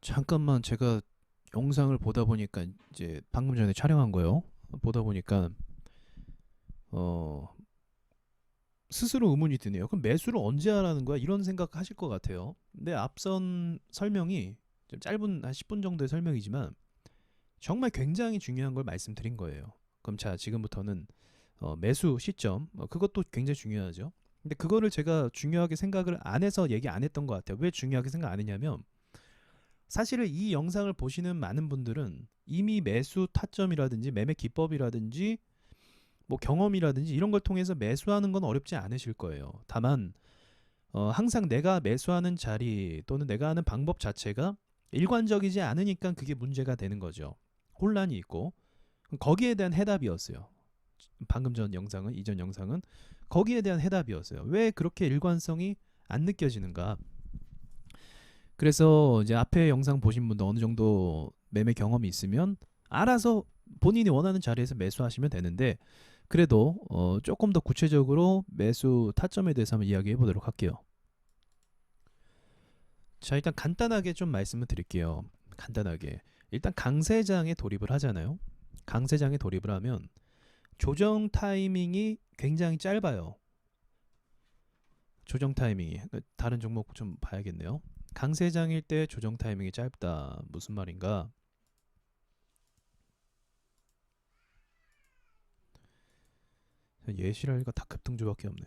잠깐만 제가 영상을 보다 보니까 이제 방금 전에 촬영한 거요. 보다 보니까 어 스스로 의문이 드네요. 그럼 매수를 언제 하라는 거야? 이런 생각 하실 것 같아요. 근데 앞선 설명이 좀 짧은 한 10분 정도의 설명이지만 정말 굉장히 중요한 걸 말씀드린 거예요. 그럼 자, 지금부터는 매수 시점, 그것도 굉장히 중요하죠. 근데 그거를 제가 중요하게 생각을 안 해서 얘기 안 했던 것 같아요. 왜 중요하게 생각 안 했냐면 사실은 이 영상을 보시는 많은 분들은 이미 매수 타점이라든지 매매 기법이라든지 뭐 경험이라든지 이런 걸 통해서 매수하는 건 어렵지 않으실 거예요. 다만 항상 내가 매수하는 자리 또는 내가 하는 방법 자체가 일관적이지 않으니까 그게 문제가 되는 거죠. 혼란이 있고 거기에 대한 해답이었어요. 방금 전 영상은 이전 영상은 거기에 대한 해답이었어요. 왜 그렇게 일관성이 안 느껴지는가? 그래서 이제 앞에 영상 보신 분도 어느 정도 매매 경험이 있으면 알아서 본인이 원하는 자리에서 매수하시면 되는데 그래도 조금 더 구체적으로 매수 타점에 대해서 한번 이야기해 보도록 할게요. 자, 일단 간단하게 좀 말씀을 드릴게요. 간단하게. 일단 강세장에 돌입을 하잖아요. 강세장에 돌입을 하면 조정 타이밍이 굉장히 짧아요. 조정 타이밍이. 다른 종목 좀 봐야겠네요. 강세장일 때 조정 타이밍이 짧다. 무슨 말인가? 예시랄가 다 급등주밖에 없네.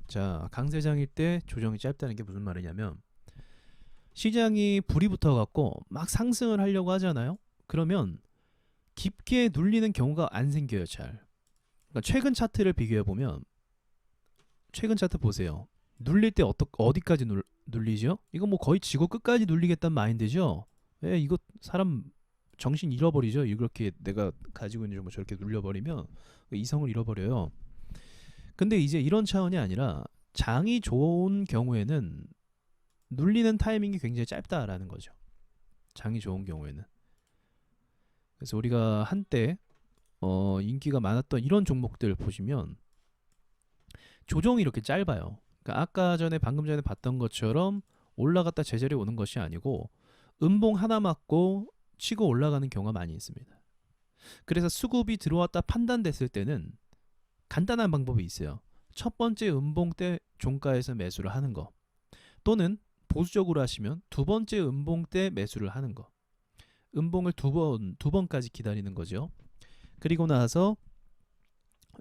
자, 강세장일 때 조정이 짧다는 게 무슨 말이냐면 시장이 불이 붙어갖고 막 상승을 하려고 하잖아요. 그러면 깊게 눌리는 경우가 안 생겨요, 잘. 그러니까 최근 차트를 비교해 보면 최근 차트 보세요. 눌릴 때 어디까지 눌리죠? 이거 뭐 거의 지고 끝까지 눌리겠다는 마인드죠. 예, 이거 사람 정신 잃어버리죠. 이렇게 내가 가지고 있는 정보 저렇게 눌려버리면 이성을 잃어버려요. 근데 이제 이런 차원이 아니라 장이 좋은 경우에는 눌리는 타이밍이 굉장히 짧다라는 거죠. 장이 좋은 경우에는. 그래서 우리가 한때 인기가 많았던 이런 종목들 보시면 조정이 이렇게 짧아요. 그러니까 아까 전에 방금 전에 봤던 것처럼 올라갔다 제자리에 오는 것이 아니고 음봉 하나 맞고 치고 올라가는 경우가 많이 있습니다. 그래서 수급이 들어왔다 판단됐을 때는 간단한 방법이 있어요. 첫 번째 음봉 때 종가에서 매수를 하는 거, 또는 보수적으로 하시면 두 번째 음봉 때 매수를 하는 거. 음봉을 두 번까지 기다리는 거죠. 그리고 나서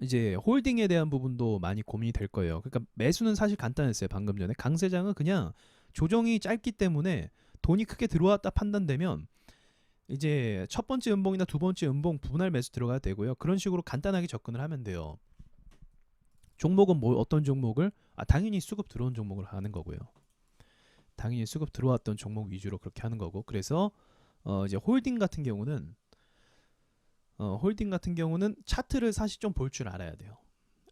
이제 홀딩에 대한 부분도 많이 고민이 될 거예요. 그러니까 매수는 사실 간단했어요. 방금 전에 강세장은 그냥 조정이 짧기 때문에 돈이 크게 들어왔다 판단되면 이제 첫 번째 음봉이나 두 번째 음봉 분할 매수 들어가야 되고요. 그런 식으로 간단하게 접근을 하면 돼요. 종목은 뭐 어떤 종목을 당연히 수급 들어온 종목을 하는 거고요. 당연히 수급 들어왔던 종목 위주로 그렇게 하는 거고. 그래서 이제 홀딩 같은 경우는 차트를 사실 좀 볼 줄 알아야 돼요.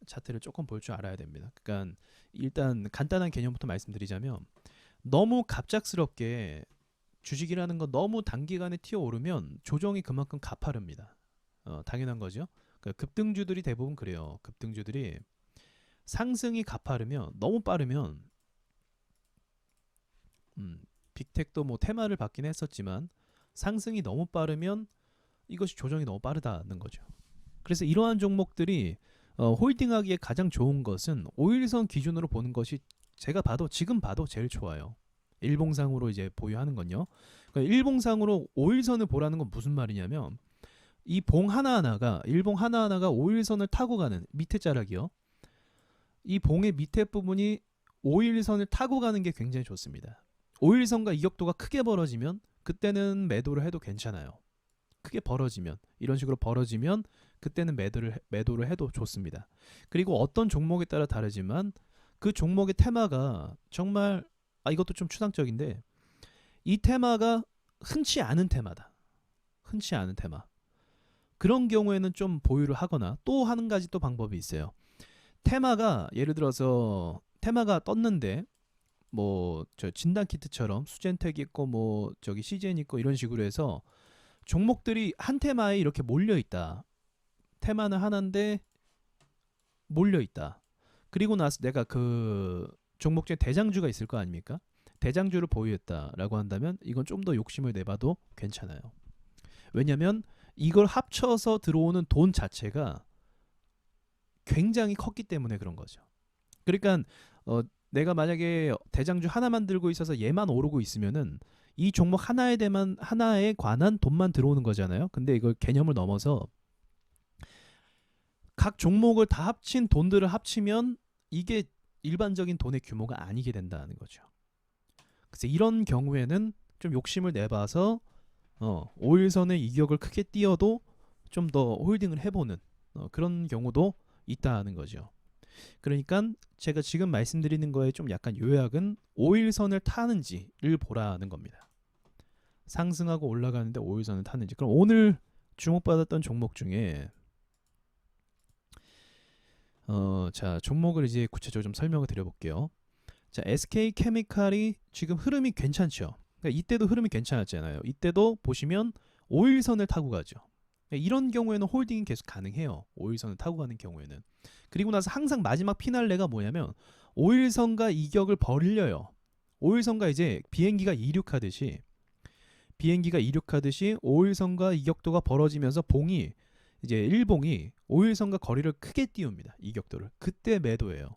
차트를 조금 볼 줄 알아야 됩니다. 그러니까 일단 간단한 개념부터 말씀드리자면 너무 갑작스럽게 주식이라는 거 너무 단기간에 튀어오르면 조정이 그만큼 가파릅니다. 당연한 거죠. 그러니까 급등주들이 대부분 그래요. 급등주들이 상승이 가파르면 너무 빠르면 빅텍도 뭐 테마를 받긴 했었지만 상승이 너무 빠르면 이것이 조정이 너무 빠르다는 거죠. 그래서 이러한 종목들이 홀딩하기에 가장 좋은 것은 5일선 기준으로 보는 것이 제가 봐도 지금 봐도 제일 좋아요. 일봉상으로 이제 보유하는 건요. 그러니까 일봉상으로 5일선을 보라는 건 무슨 말이냐면 이 봉 하나하나가 일봉 하나하나가 5일선을 타고 가는 밑에 자락이요. 이 봉의 밑에 부분이 5일선을 타고 가는 게 굉장히 좋습니다. 5일선과 이격도가 크게 벌어지면 그때는 매도를 해도 괜찮아요. 크게 벌어지면 이런 식으로 벌어지면 그때는 매도를 해도 좋습니다. 그리고 어떤 종목에 따라 다르지만 그 종목의 테마가 정말 이것도 좀 추상적인데 이 테마가 흔치 않은 테마다. 흔치 않은 테마. 그런 경우에는 좀 보유를 하거나 또 한 가지 또 방법이 있어요. 테마가 예를 들어서 테마가 떴는데 뭐 저 진단 키트처럼 수젠텍 있고 뭐 저기 CGN 있고 이런 식으로 해서 종목들이 한 테마에 이렇게 몰려 있다. 테마는 하나인데 몰려 있다. 그리고 나서 내가 그 종목 중에 대장주가 있을 거 아닙니까? 대장주를 보유했다라고 한다면 이건 좀 더 욕심을 내봐도 괜찮아요. 왜냐면 이걸 합쳐서 들어오는 돈 자체가 굉장히 컸기 때문에 그런 거죠. 그러니까 내가 만약에 대장주 하나만 들고 있어서 얘만 오르고 있으면은 이 종목 하나에 관한 돈만 들어오는 거잖아요. 근데 이걸 개념을 넘어서 각 종목을 다 합친 돈들을 합치면 이게 일반적인 돈의 규모가 아니게 된다는 거죠. 그래서 이런 경우에는 좀 욕심을 내봐서 5일선의 이격을 크게 띄어도 좀 더 홀딩을 해보는 그런 경우도 있다는 거죠. 그러니까 제가 지금 말씀드리는 거에 좀 약간 요약은 5일선을 타는지를 보라는 겁니다. 상승하고 올라가는데 5일선을 타는지. 그럼 오늘 주목받았던 종목 중에 자, 종목을 이제 구체적으로 좀 설명을 드려볼게요. 자, SK케미칼이 지금 흐름이 괜찮죠. 그러니까 이때도 흐름이 괜찮았잖아요. 이때도 보시면 5일선을 타고 가죠. 이런 경우에는 홀딩이 계속 가능해요. 5일선을 타고 가는 경우에는. 그리고 나서 항상 마지막 피날레가 뭐냐면 5일선과 이격을 벌려요. 5일선과 이제 비행기가 이륙하듯이 5일선과 이격도가 벌어지면서 봉이 이제 일봉이 5일선과 거리를 크게 띄웁니다. 이격도를. 그때 매도예요.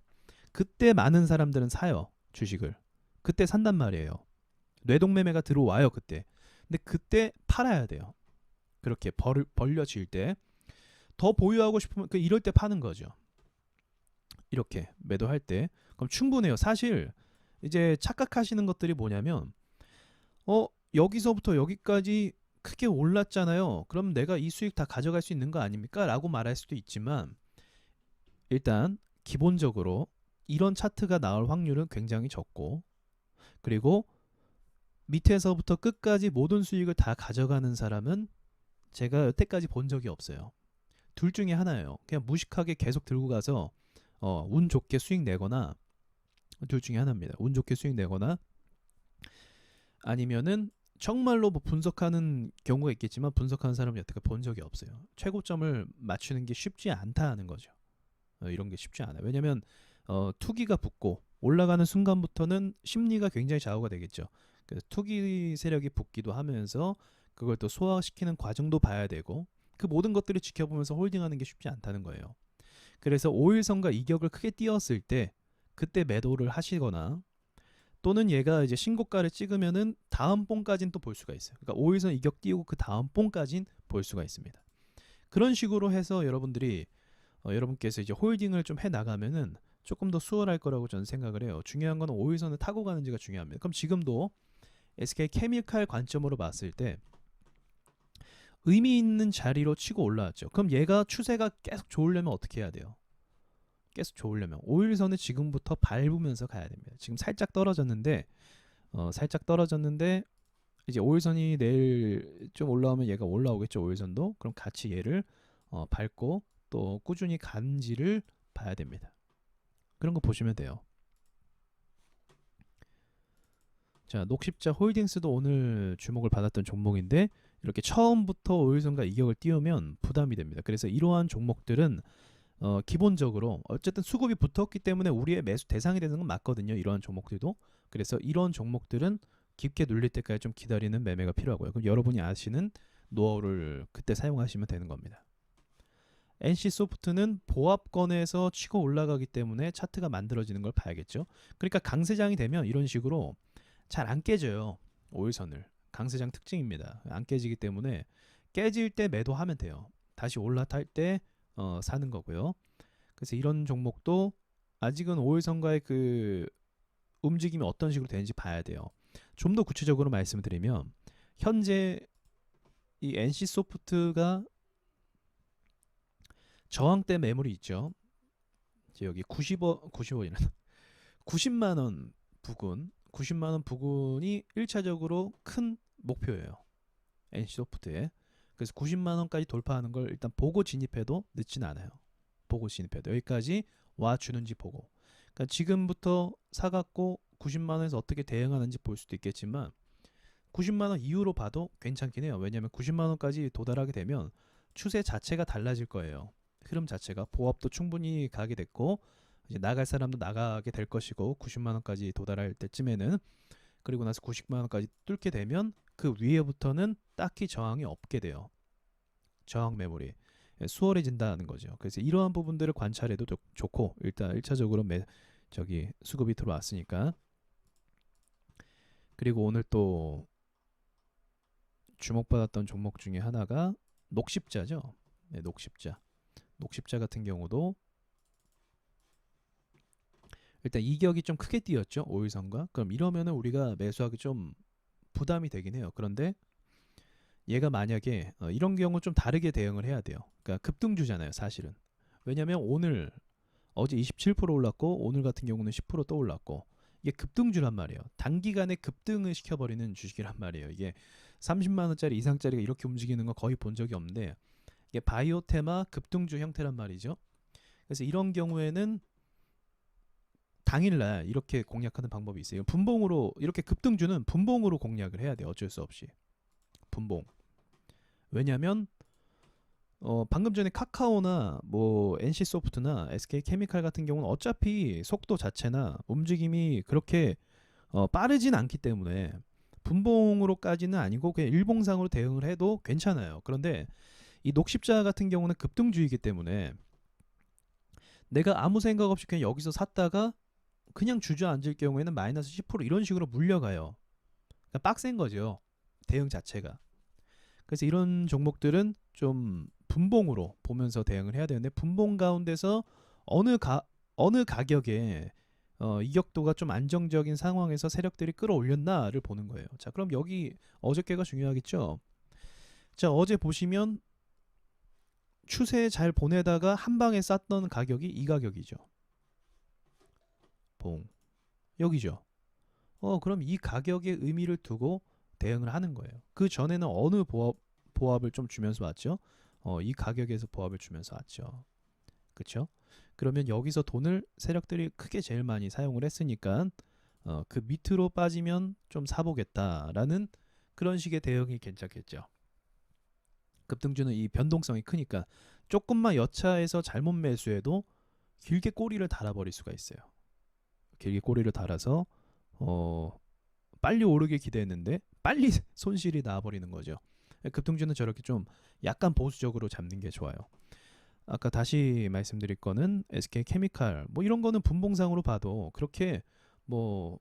그때 많은 사람들은 사요. 주식을. 그때 산단 말이에요. 뇌동매매가 들어와요. 그때. 근데 그때 팔아야 돼요. 그렇게 벌려질 때. 더 보유하고 싶으면 이럴 때 파는 거죠. 이렇게 매도할 때. 그럼 충분해요. 사실 이제 착각하시는 것들이 뭐냐면 여기서부터 여기까지 크게 올랐잖아요. 그럼 내가 이 수익 다 가져갈 수 있는 거 아닙니까? 라고 말할 수도 있지만 일단 기본적으로 이런 차트가 나올 확률은 굉장히 적고, 그리고 밑에서부터 끝까지 모든 수익을 다 가져가는 사람은 제가 여태까지 본 적이 없어요. 둘 중에 하나예요. 그냥 무식하게 계속 들고 가서 운 좋게 수익 내거나, 둘 중에 하나입니다. 운 좋게 수익 내거나 아니면은 정말로 뭐 분석하는 경우가 있겠지만 분석하는 사람은 여태까지 본 적이 없어요. 최고점을 맞추는 게 쉽지 않다는 거죠. 이런 게 쉽지 않아요. 왜냐면 투기가 붙고 올라가는 순간부터는 심리가 굉장히 좌우가 되겠죠. 그래서 투기 세력이 붙기도 하면서 그걸 또 소화시키는 과정도 봐야 되고, 그 모든 것들을 지켜보면서 홀딩하는 게 쉽지 않다는 거예요. 그래서 5일선과 이격을 크게 띄었을 때 그때 매도를 하시거나, 또는 얘가 이제 신고가를 찍으면은 다음 봉까지는 또 볼 수가 있어요. 그러니까 5일선 이격 띄우고 그 다음 봉까지는 볼 수가 있습니다. 그런 식으로 해서 여러분께서 이제 홀딩을 좀 해 나가면은 조금 더 수월할 거라고 저는 생각을 해요. 중요한 건 5일선을 타고 가는지가 중요합니다. 그럼 지금도 SK케미칼 관점으로 봤을 때 의미 있는 자리로 치고 올라왔죠. 그럼 얘가 추세가 계속 좋으려면 어떻게 해야 돼요? 계속 좋으려면 5일선을 지금부터 밟으면서 가야 됩니다. 지금 살짝 떨어졌는데 이제 5일선이 내일 좀 올라오면 얘가 올라오겠죠. 5일선도. 그럼 같이 얘를 밟고 또 꾸준히 간지를 봐야 됩니다. 그런 거 보시면 돼요. 자, 녹십자 홀딩스도 오늘 주목을 받았던 종목인데 이렇게 처음부터 5일선과 이격을 띄우면 부담이 됩니다. 그래서 이러한 종목들은 기본적으로 어쨌든 수급이 붙었기 때문에 우리의 매수 대상이 되는 건 맞거든요. 이러한 종목들도. 그래서 이런 종목들은 깊게 눌릴 때까지 좀 기다리는 매매가 필요하고요. 그럼 여러분이 아시는 노하우를 그때 사용하시면 되는 겁니다. NC소프트는 보합권에서 치고 올라가기 때문에 차트가 만들어지는 걸 봐야겠죠. 그러니까 강세장이 되면 이런 식으로 잘 안 깨져요. 5일선을. 강세장 특징입니다. 안 깨지기 때문에 깨질 때 매도하면 돼요. 다시 올라탈 때 사는 거고요. 그래서 이런 종목도 아직은 5일선과의 그 움직임이 어떤 식으로 되는지 봐야 돼요. 좀 더 구체적으로 말씀을 드리면 현재 이 NC소프트가 저항대 매물이 있죠. 여기 90원이라는 90만 원 부근, 90만 원 부근이 1차적으로 큰 목표예요. NC소프트에. 그래서 90만 원까지 돌파하는 걸 일단 보고 진입해도 늦진 않아요. 보고 진입해도 여기까지 와 주는지 보고. 그러니까 지금부터 사갖고 90만 원에서 어떻게 대응하는지 볼 수도 있겠지만 90만 원 이후로 봐도 괜찮긴 해요. 왜냐하면 90만 원까지 도달하게 되면 추세 자체가 달라질 거예요. 흐름 자체가 보합도 충분히 가게 됐고 이제 나갈 사람도 나가게 될 것이고 90만 원까지 도달할 때쯤에는 그리고 나서 90만 원까지 뚫게 되면 그 위에부터는 딱히 저항이 없게 돼요. 저항 매물이 수월해진다는 거죠. 그래서 이러한 부분들을 관찰해도 좋고 일단 1차적으로 수급이 들어왔으니까. 그리고 오늘 또 주목받았던 종목 중에 하나가 녹십자죠. 네, 녹십자 같은 경우도 일단 이격이 좀 크게 뛰었죠. 5일선과. 그럼 이러면은 우리가 매수하기 좀 부담이 되긴 해요. 그런데 얘가 만약에 이런 경우 좀 다르게 대응을 해야 돼요. 그러니까 급등주잖아요, 사실은. 왜냐면 어제 27% 올랐고 오늘 같은 경우는 10%또 올랐고 이게 급등주란 말이에요. 단기간에 급등을 시켜버리는 주식이란 말이에요. 이게 30만 원짜리 이상짜리가 이렇게 움직이는 거 거의 본 적이 없는데 이게 바이오 테마 급등주 형태란 말이죠. 그래서 이런 경우에는 당일날 이렇게 공략하는 방법이 있어요. 분봉으로 이렇게 급등주는 분봉으로 공략을 해야 돼요. 어쩔 수 없이 분봉. 왜냐하면 방금 전에 카카오나 뭐 NC소프트나 SK케미칼 같은 경우는 어차피 속도 자체나 움직임이 그렇게 빠르진 않기 때문에 분봉으로까지는 아니고 그냥 일봉상으로 대응을 해도 괜찮아요. 그런데 이 녹십자 같은 경우는 급등주이기 때문에 내가 아무 생각 없이 그냥 여기서 샀다가 그냥 주저앉을 경우에는 마이너스 10% 이런 식으로 물려가요. 그러니까 빡센 거죠. 대응 자체가. 그래서 이런 종목들은 좀 분봉으로 보면서 대응을 해야 되는데 분봉 가운데서 어느 가격에 이격도가 좀 안정적인 상황에서 세력들이 끌어올렸나를 보는 거예요. 자, 그럼 여기 어저께가 중요하겠죠. 자, 어제 보시면 추세 잘 보내다가 한 방에 쌌던 가격이 이 가격이죠. 여기죠. 그럼 이 가격의 의미를 두고 대응을 하는 거예요. 그 전에는 어느 보합을 좀 주면서 왔죠? 이 가격에서 보합을 주면서 왔죠. 그쵸? 그러면 여기서 돈을 세력들이 크게 제일 많이 사용을 했으니까 그 밑으로 빠지면 좀 사보겠다라는 그런 식의 대응이 괜찮겠죠. 급등주는 이 변동성이 크니까 조금만 여차해서 잘못 매수해도 길게 꼬리를 달아버릴 수가 있어요. 길게 꼬리를 달아서 빨리 오르길 기대했는데 빨리 손실이 나와버리는 거죠. 급등주는 저렇게 좀 약간 보수적으로 잡는 게 좋아요. 아까 다시 말씀드릴 거는 SK케미칼 뭐 이런 거는 분봉상으로 봐도 그렇게 뭐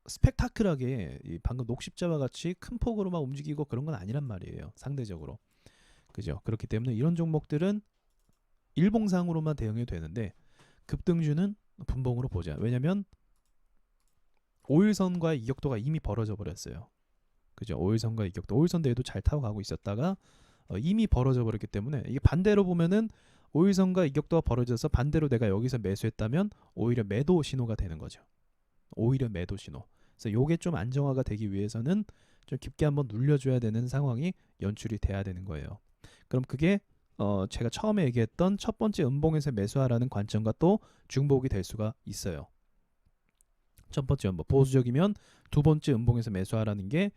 스펙타클하게 방금 녹십자와 같이 큰 폭으로 막 움직이고 그런 건 아니란 말이에요. 상대적으로. 그죠? 그렇기 때문에 이런 종목들은 일봉상으로만 대응해도 되는데 급등주는 분봉으로 보자. 왜냐면 5일선과의 이격도가 이미 벌어져 버렸어요. 그죠? 5일선과 이격도 5일선대에도 잘 타고 가고 있었다가 이미 벌어져 버렸기 때문에 이게 반대로 보면은 5일선과 이격도가 벌어져서 반대로 내가 여기서 매수했다면 오히려 매도 신호가 되는 거죠. 오히려 매도 신호. 그래서 요게 좀 안정화가 되기 위해서는 좀 깊게 한번 눌려줘야 되는 상황이 연출이 돼야 되는 거예요. 그럼 그게 제가 처음에 얘기했던 첫 번째 음봉에서 매수하라는 관점과 또 중복이 될 수가 있어요. 첫 번째 음봉 보수적이면 두 번째 음봉에서 매수하라는 게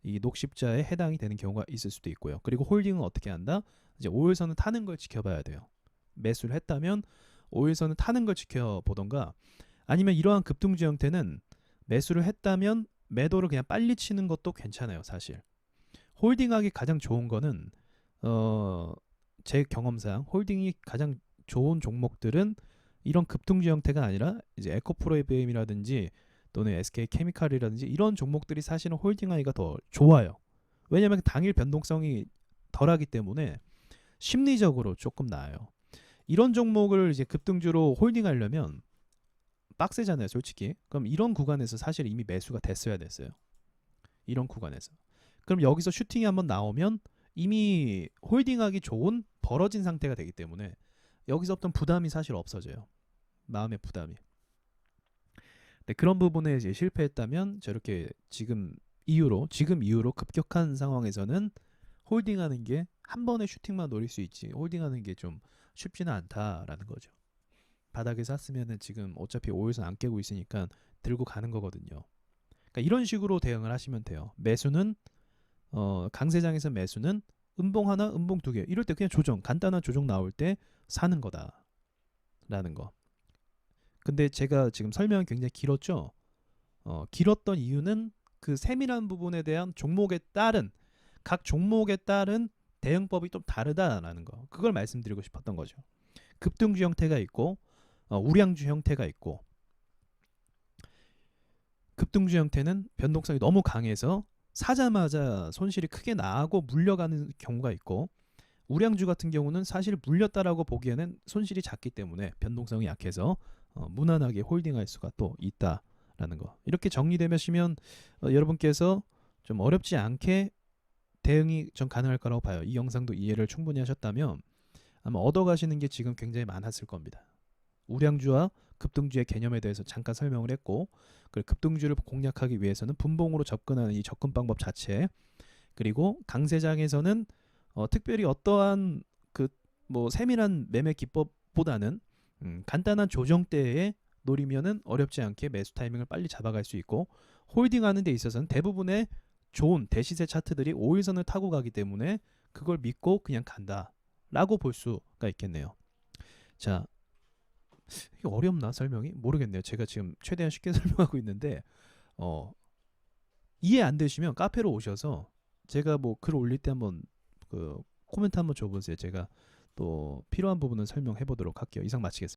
이 녹십자에 해당이 되는 경우가 있을 수도 있고요. 그리고 홀딩은 어떻게 한다? 이제 5일선을 타는 걸 지켜봐야 돼요. 매수를 했다면 5일선을 타는 걸 지켜보던가 아니면 이러한 급등주 형태는 매수를 했다면 매도를 그냥 빨리 치는 것도 괜찮아요. 사실 홀딩하기 가장 좋은 거는 제 경험상 홀딩이 가장 좋은 종목들은 이런 급등주 형태가 아니라 이제 에코프로비엠이라든지 또는 SK케미칼이라든지 이런 종목들이 사실은 홀딩하기가 더 좋아요. 왜냐하면 당일 변동성이 덜하기 때문에 심리적으로 조금 나아요. 이런 종목을 이제 급등주로 홀딩하려면 빡세잖아요, 솔직히. 그럼 이런 구간에서 사실 이미 매수가 됐어요. 이런 구간에서. 그럼 여기서 슈팅이 한번 나오면 이미 홀딩하기 좋은 벌어진 상태가 되기 때문에 여기서부터 부담이 사실 없어져요. 마음의 부담이. 네, 그런 부분에 이제 실패했다면 저렇게 지금 이후로 급격한 상황에서는 홀딩하는 게 한 번에 슈팅만 노릴 수 있지 홀딩하는 게 좀 쉽지는 않다라는 거죠. 바닥에 샀으면은 지금 어차피 5일선 안 깨고 있으니까 들고 가는 거거든요. 그러니까 이런 식으로 대응을 하시면 돼요. 매수는 강세장에서 매수는 음봉 하나, 음봉 두 개. 이럴 때 그냥 조정, 간단한 조정 나올 때 사는 거다라는 거. 근데 제가 지금 설명이 굉장히 길었죠. 길었던 이유는 그 세밀한 부분에 대한 종목에 따른 각 종목에 따른 대응법이 좀 다르다라는 거. 그걸 말씀드리고 싶었던 거죠. 급등주 형태가 있고 우량주 형태가 있고, 급등주 형태는 변동성이 너무 강해서 사자마자 손실이 크게 나고 물려가는 경우가 있고, 우량주 같은 경우는 사실 물렸다라고 보기에는 손실이 작기 때문에 변동성이 약해서 무난하게 홀딩할 수가 또 있다라는 거. 이렇게 정리되시면 여러분께서 좀 어렵지 않게 대응이 좀 가능할 거라고 봐요. 이 영상도 이해를 충분히 하셨다면 아마 얻어가시는 게 지금 굉장히 많았을 겁니다. 우량주와 급등주의 개념에 대해서 잠깐 설명을 했고, 그리고 급등주를 공략하기 위해서는 분봉으로 접근하는 이 접근 방법 자체, 그리고 강세장에서는 특별히 어떠한 그 뭐 세밀한 매매 기법보다는 간단한 조정대에 노리면은 어렵지 않게 매수 타이밍을 빨리 잡아갈 수 있고, 홀딩하는 데 있어서는 대부분의 좋은 대시세 차트들이 5일선을 타고 가기 때문에 그걸 믿고 그냥 간다라고 볼 수가 있겠네요. 자, 이게 어렵나 설명이? 모르겠네요. 제가 지금 최대한 쉽게 설명하고 있는데 이해 안 되시면 카페로 오셔서 제가 뭐 글 올릴 때 한번 그 코멘트 한번 줘보세요. 제가 또 필요한 부분은 설명해 보도록 할게요. 이상 마치겠습니다.